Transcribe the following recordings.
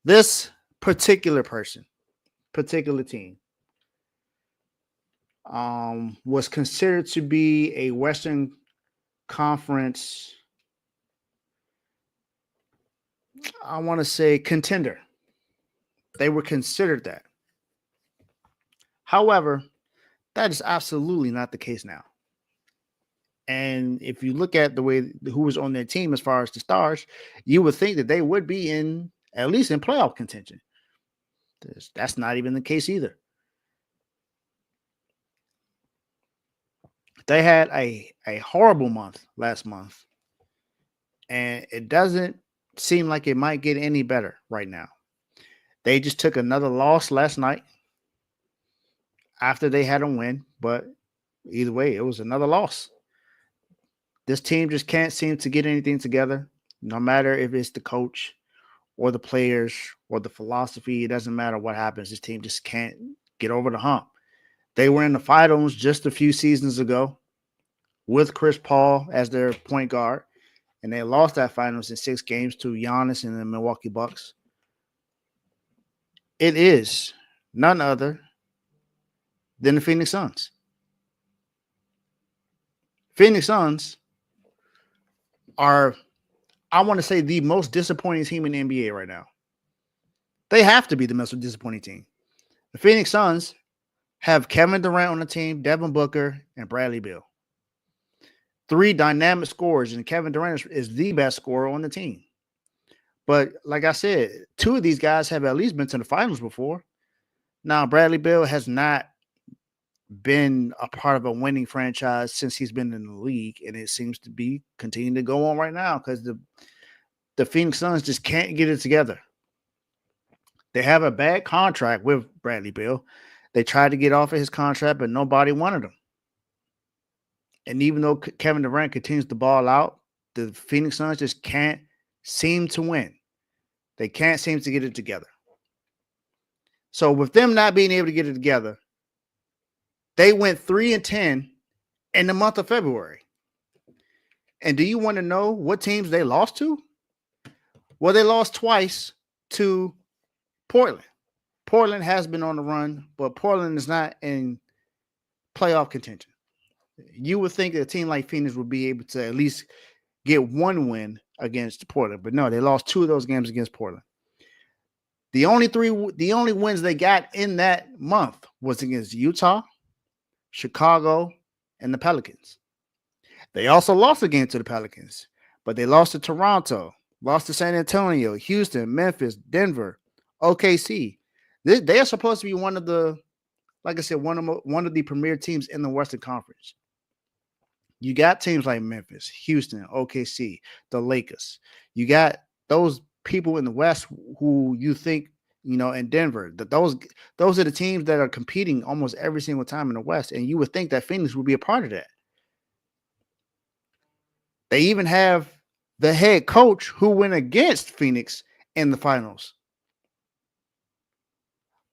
This particular team, was considered to be a Western Conference, I want to say, contender. They were considered that. However, that is absolutely not the case now. And if you look at the way who was on their team as far as the stars, you would think that they would be in at least in playoff contention. That's not even the case either. They had a horrible month last month, and it doesn't seem like it might get any better right now. They just took another loss last night after they had a win, but either way, it was another loss. This team just can't seem to get anything together, no matter if it's the coach or the players or the philosophy. It doesn't matter what happens. This team just can't get over the hump. They were in the finals just a few seasons ago with Chris Paul as their point guard, and they lost that finals in 6 games to Giannis and the Milwaukee Bucks. It is none other than the Phoenix Suns. Phoenix Suns are, I want to say, the most disappointing team in the NBA right now. They have to be the most disappointing team. The Phoenix Suns have Kevin Durant on the team, Devin Booker, and Bradley Beal. 3 dynamic scorers, and Kevin Durant is the best scorer on the team. But like I said, 2 of these guys have at least been to the finals before. Now, Bradley Beal has not been a part of a winning franchise since he's been in the league, and it seems to be continuing to go on right now because the Phoenix Suns just can't get it together. They have a bad contract with Bradley Beal. They tried to get off of his contract, but nobody wanted him. And even though Kevin Durant continues to ball out, the Phoenix Suns just can't seem to win. They can't seem to get it together. So with them not being able to get it together, they went 3-10 in the month of February. And do you want to know what teams they lost to? Well, they lost twice to Portland. Portland has been on the run, but Portland is not in playoff contention. You would think that a team like Phoenix would be able to at least get one win against Portland, but no, they lost 2 of those games against Portland. The only wins they got in that month was against Utah, Chicago, and the Pelicans. They also lost a game to the Pelicans, but they lost to Toronto, lost to San Antonio, Houston, Memphis, Denver, OKC. They are supposed to be one of the, like I said, one of the premier teams in the Western Conference. You got teams like Memphis, Houston, OKC, the Lakers. You got those people in the West who you think, in Denver, that those are the teams that are competing almost every single time in the West, and you would think that Phoenix would be a part of that. They even have the head coach who went against Phoenix in the finals.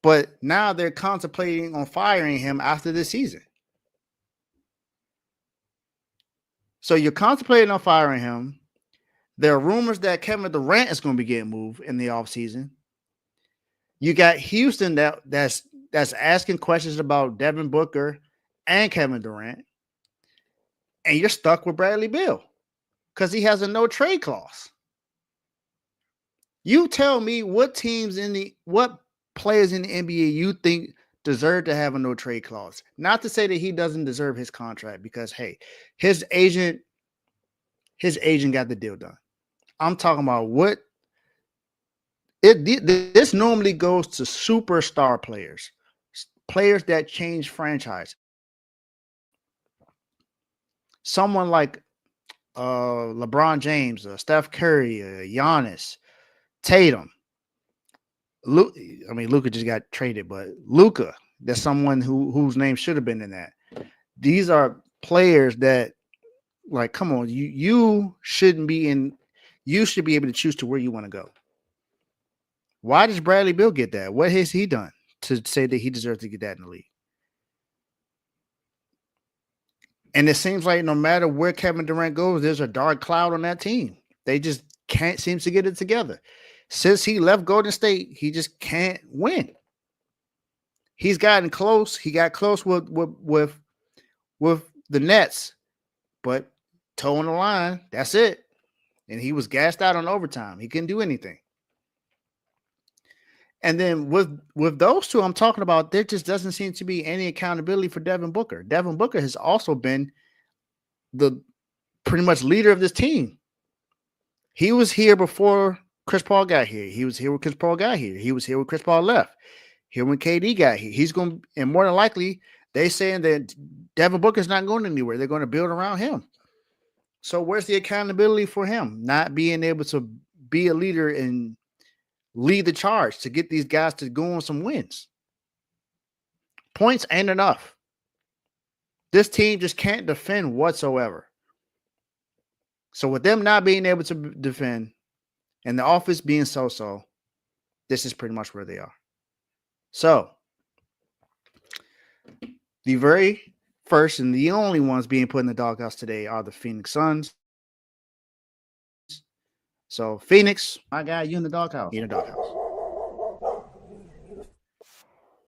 But now they're contemplating on firing him after this season. So you're contemplating on firing him. There are rumors that Kevin Durant is going to be getting moved in the offseason. You got Houston that's asking questions about Devin Booker and Kevin Durant. And you're stuck with Bradley Beal because he has a no trade clause. You tell me what players in the NBA you think deserve to have a no trade clause. Not to say that he doesn't deserve his contract, because hey, his agent got the deal done. I'm talking about this normally goes to superstar players that change franchise. Someone like LeBron James, Steph Curry, Giannis, Tatum. Luka just got traded, but Luka, that's someone whose name should have been in that. These are players that, like, come on, you shouldn't be in. You should be able to choose to where you want to go. Why does Bradley Beal get that? What has he done to say that he deserves to get that in the league? And it seems like no matter where Kevin Durant goes, there's a dark cloud on that team. They just can't seem to get it together. Since he left Golden State, he just can't win. He's gotten close. He got close with the Nets, but toe on the line. That's it. And he was gassed out on overtime. He couldn't do anything. And then with those two I'm talking about, there just doesn't seem to be any accountability for Devin Booker. Devin Booker has also been the pretty much leader of this team. He was here before Chris Paul got here. He was here when Chris Paul got here. He was here when Chris Paul left. Here when KD got here. He's going to, and more than likely, they saying that Devin Booker's not going anywhere. They're going to build around him. So where's the accountability for him not being able to be a leader and lead the charge to get these guys to go on some wins? Points ain't enough. This team just can't defend whatsoever. So with them not being able to defend and the offense being so-so, this is pretty much where they are. So the very first and the only ones being put in the doghouse today are the Phoenix Suns. So Phoenix, my guy, you in the doghouse. You in the doghouse.